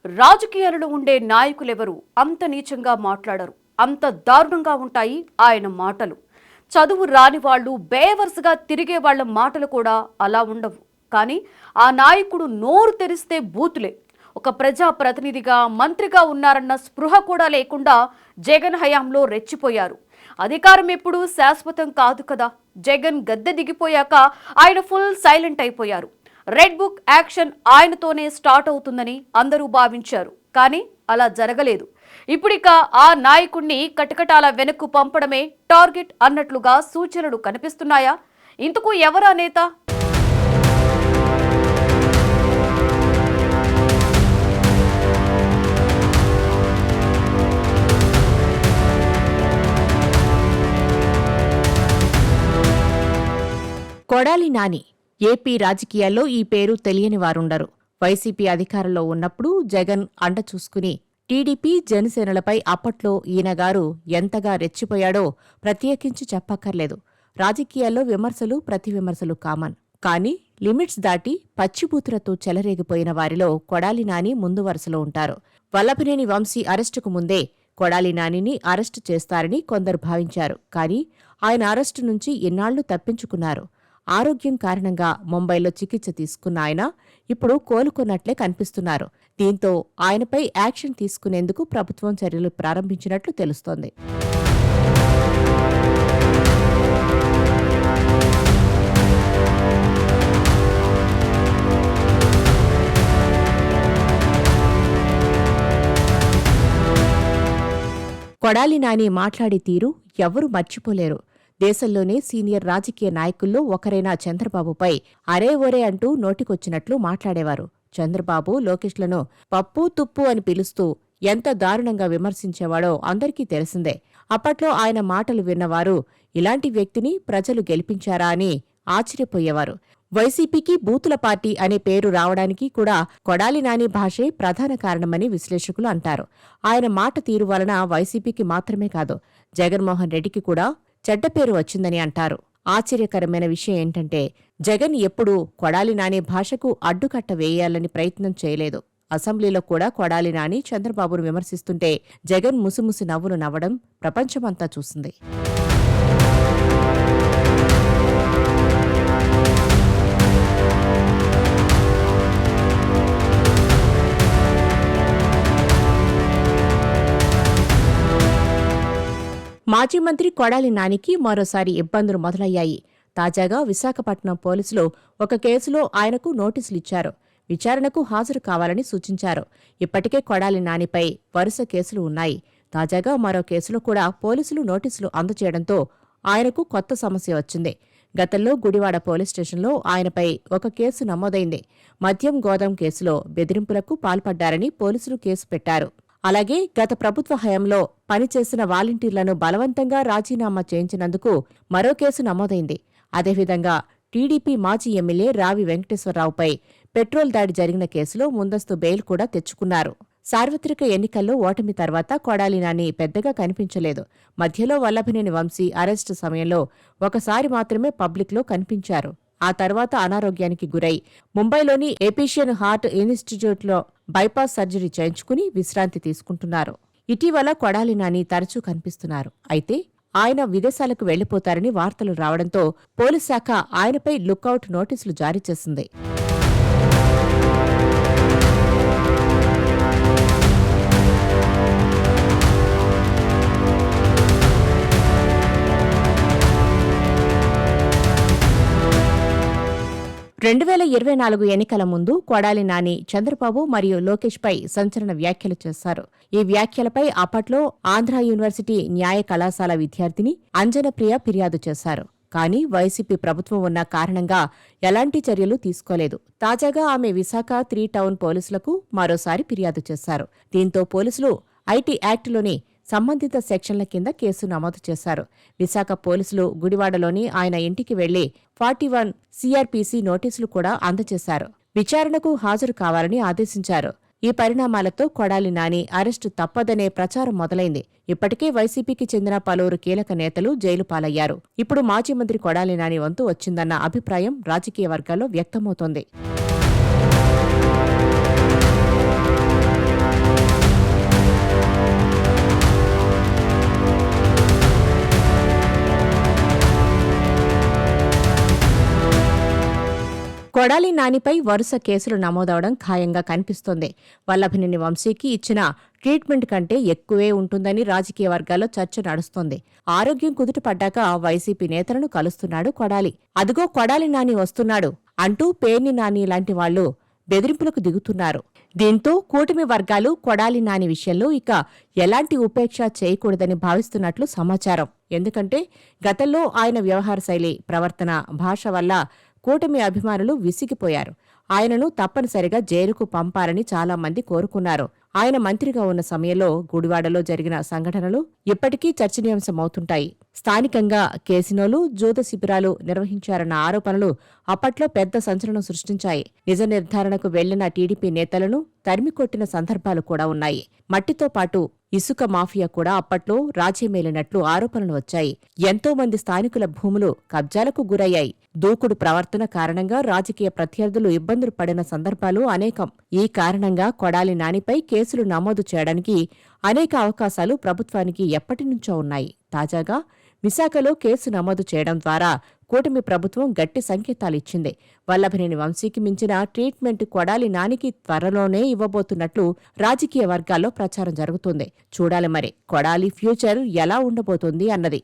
రాజకీయాలలో ఉండే నాయకులెవరు అంత నీచంగా మాట్లాడరు. అంత దారుణంగా ఉంటాయి ఆయన మాటలు. చదువు రాని వాళ్ళు బేవర్స్గా తిరిగే వాళ్ళ మాటలు కూడా అలా ఉండవు. కానీ ఆ నాయకుడు నోరు తెరిస్తే బూతులే. ఒక ప్రజా ప్రతినిధిగా మంత్రిగా ఉన్నారన్న స్పృహ కూడా లేకుండా జగన్ హయాంలో రెచ్చిపోయారు. అధికారం ఎప్పుడు శాశ్వతం కాదు కదా. జగన్ గద్దె దిగిపోయాక ఆయన ఫుల్ సైలెంట్ అయిపోయారు. రెడ్ బుక్ యాక్షన్ ఆయనతోనే స్టార్ట్ అవుతుందని అందరూ భావించారు. కానీ అలా జరగలేదు. ఇప్పుడిక ఆ నాయకుణ్ణి కటకటాల వెనక్కు పంపడమే టార్గెట్ అన్నట్లుగా సూచనలు కనిపిస్తున్నాయా? ఇంతకు ఎవరా నేత? కొడాలి నాని. ఏపీ రాజకీయాల్లో ఈ పేరు తెలియని వారుండరు. వైసీపీ అధికారంలో ఉన్నప్పుడు జగన్ అండ చూసుకుని టీడీపీ జనసేనలపై అప్పట్లో ఈయనగారు ఎంతగా రెచ్చిపోయాడో ప్రత్యేకించి చెప్పక్కర్లేదు. రాజకీయాల్లో విమర్శలు ప్రతివిమర్శలు కామన్. కానీ లిమిట్స్ దాటి పచ్చిబూతులతో చెలరేగిపోయిన వారిలో కొడాలి నాని ముందు వరుసలో ఉంటారు. వల్లభనేని వంశీ అరెస్టుకు ముందే కొడాలి నానిని అరెస్టు చేస్తారని కొందరు భావించారు. కానీ ఆయన అరెస్టు నుంచి ఇన్నాళ్లు తప్పించుకున్నారు. ఆరోగ్యం కారణంగా ముంబైలో చికిత్స తీసుకున్న ఆయన ఇప్పుడు కోలుకున్నట్లే కనిపిస్తున్నారు. దీంతో ఆయనపై యాక్షన్ తీసుకునేందుకు ప్రభుత్వం చర్యలు ప్రారంభించినట్లు తెలుస్తోంది. కొడాలి నాని మాట్లాడే తీరు ఎవరూ మర్చిపోలేరు. దేశంలోనే సీనియర్ రాజకీయ నాయకుల్లో ఒకరైన చంద్రబాబుపై అరే ఒరే అంటూ నోటికొచ్చినట్లు మాట్లాడేవారు. చంద్రబాబు, లోకేష్లను పప్పు తుప్పు అని పిలుస్తూ ఎంత దారుణంగా విమర్శించేవాడో అందరికీ తెలిసిందే. అప్పట్లో ఆయన మాటలు విన్నవారు ఇలాంటి వ్యక్తిని ప్రజలు గెలిపించారా అని ఆశ్చర్యపోయేవారు. వైసీపీకి బూతుల పార్టీ అనే పేరు రావడానికి కూడా కొడాలి నాని భాషే ప్రధాన కారణమని విశ్లేషకులు అంటారు. ఆయన మాట తీరు వలన వైసీపీకి మాత్రమే కాదు, జగన్మోహన్ రెడ్డికి కూడా చెడ్డ పేరు వచ్చిందని అంటారు. ఆశ్చర్యకరమైన విషయం ఏంటంటే జగన్ ఎప్పుడూ కొడాలి నాని భాషకు అడ్డుకట్ట వేయాలని ప్రయత్నం చేయలేదు. అసెంబ్లీలో కూడా కొడాలి నాని చంద్రబాబును విమర్శిస్తుంటే జగన్ ముసిముసి నవ్వులు నవ్వడం ప్రపంచమంతా చూసింది. మాజీ మంత్రి కొడాలి నానికి మరోసారి ఇబ్బందులు మొదలయ్యాయి. తాజాగా విశాఖపట్నం పోలీసులు ఒక కేసులో ఆయనకు నోటీసులిచ్చారు. విచారణకు హాజరు కావాలని సూచించారు. ఇప్పటికే కొడాలి నానిపై వరుస కేసులు ఉన్నాయి. తాజాగా మరో కేసులో కూడా పోలీసులు నోటీసులు అందజేయడంతో ఆయనకు కొత్త సమస్య వచ్చింది. గతంలో గుడివాడ పోలీస్ స్టేషన్లో ఆయనపై ఒక కేసు నమోదైంది. మద్యం గోదాం కేసులో బెదిరింపులకు పాల్పడ్డారని పోలీసులు కేసు పెట్టారు. అలాగే గత ప్రభుత్వ హయాంలో పనిచేసిన వాలంటీర్లను బలవంతంగా రాజీనామా చేయించినందుకు మరో కేసు నమోదైంది. అదేవిధంగా టీడీపీ మాజీ ఎమ్మెల్యే రావి వెంకటేశ్వరరావుపై పెట్రోల్ దాడి జరిగిన కేసులో ముందస్తు బెయిల్ కూడా తెచ్చుకున్నారు. సార్వత్రిక ఎన్నికల్లో ఓటమి తర్వాత కొడాలి నాని పెద్దగా కనిపించలేదు. మధ్యలో వల్లభనేని వంశీ అరెస్టు సమయంలో ఒకసారి మాత్రమే పబ్లిక్లో కనిపించారు. ఆ తర్వాత అనారోగ్యానికి గురై ముంబైలోని ఏపీషియన్ హార్ట్ ఇన్స్టిట్యూట్లో బైపాస్ సర్జరీ చేయించుకుని విశ్రాంతి తీసుకుంటున్నారు. ఇటీవల కొడాలి నాని తరచూ కనిపిస్తున్నారు. అయితే ఆయన విదేశాలకు వెళ్లిపోతారని వార్తలు రావడంతో పోలీస్ శాఖ ఆయనపై లుకౌట్ నోటీసులు జారీ చేసింది. రెండు 2024 ఎన్నికల ముందు కొడాలి నాని చంద్రబాబు మరియు లోకేష్పై సంచలన వ్యాఖ్యలు చేశారు. ఈ వ్యాఖ్యలపై అప్పట్లో ఆంధ్ర యూనివర్సిటీ న్యాయ కళాశాల విద్యార్థిని అంజనప్రియ ఫిర్యాదు చేశారు. కానీ వైసీపీ ప్రభుత్వం ఉన్న కారణంగా ఎలాంటి చర్యలు తీసుకోలేదు. తాజాగా ఆమె విశాఖ 3 టౌన్ పోలీసులకు మరోసారి ఫిర్యాదు చేశారు. దీంతో పోలీసులు ఐటీ యాక్టులోని సంబంధిత సెక్షన్ల కింద కేసు నమోదు చేశారు. విశాఖ పోలీసులు గుడివాడలోని ఆయన ఇంటికి వెళ్లి 41 సిఆర్పిసి నోటీసులు కూడా అందజేశారు. విచారణకు హాజరు కావాలని ఆదేశించారు. ఈ పరిణామాలతో కొడాలి నాని అరెస్టు తప్పదనే ప్రచారం మొదలైంది. ఇప్పటికే వైసీపీకి చెందిన పలువురు కీలక నేతలు జైలు పాలయ్యారు. ఇప్పుడు మాజీ మంత్రి కొడాలి నాని వంతు వచ్చిందన్న అభిప్రాయం రాజకీయ వర్గాల్లో వ్యక్తమవుతోంది. కొడాలి నానిపై వరుస కేసులు నమోదవడం ఖాయంగా కనిపిస్తోంది. వల్లభనేని వంశీకి ఇచ్చిన ట్రీట్మెంట్ కంటే ఎక్కువే ఉంటుందని రాజకీయ వర్గాల్లో చర్చ నడుస్తోంది. ఆరోగ్యం కుదుటపడ్డాక వైసీపీ నేతలను కలుస్తున్నాడు కొడాలి. అదిగో కొడాలి నాని వస్తున్నాడు అంటూ పేర్ని నాని లాంటి వాళ్లు బెదిరింపులకు దిగుతున్నారు. దీంతో కూటమి వర్గాలు కొడాలి నాని విషయంలో ఇక ఎలాంటి ఉపేక్ష చేయకూడదని భావిస్తున్నట్లు సమాచారం. ఎందుకంటే గతంలో ఆయన వ్యవహార శైలి, ప్రవర్తన, భాష వల్ల కూటమి అభిమానులు విసిగిపోయారు. ఆయనను తప్పనిసరిగా జైలుకు పంపాలని చాలా మంది కోరుకున్నారు. ఆయన మంత్రిగా ఉన్న సమయంలో గుడివాడలో జరిగిన సంఘటనలు ఇప్పటికీ చర్చనీయాంశమవుతుంటాయి. స్థానికంగా కేసినోలు, జూద శిబిరాలు నిర్వహించారన్న ఆరోపణలు అప్పట్లో పెద్ద సంచలనం సృష్టించాయి. నిజ నిర్ధారణకు వెళ్లిన టీడీపీ నేతలను తరిమికొట్టిన సందర్భాలు కూడా ఉన్నాయి. మట్టితో పాటు ఇసుక మాఫియా కూడా అప్పట్లో రాజ్యమేలినట్లు ఆరోపణలు వచ్చాయి. ఎంతో మంది స్థానికుల భూములు కబ్జాలకు గురయ్యాయి. దూకుడు ప్రవర్తన కారణంగా రాజకీయ ప్రత్యర్థులు ఇబ్బందులు పడిన సందర్భాలు అనేకం. ఈ కారణంగా కొడాలి నానిపై కేసులు నమోదు చేయడానికి అనేక అవకాశాలు ప్రభుత్వానికి ఎప్పటినుంచో ఉన్నాయి. తాజాగా విశాఖలో కేసు నమోదు చేయడం ద్వారా కూటమి ప్రభుత్వం గట్టి సంకేతాలిచ్చింది. వల్లభనేని వంశీకి మించిన ట్రీట్మెంట్ కొడాలి నానికి త్వరలోనే ఇవ్వబోతున్నట్లు రాజకీయ వర్గాల్లో ప్రచారం జరుగుతుంది. చూడాలి మరి కొడాలి ఫ్యూచర్ ఎలా ఉండబోతోంది అన్నది.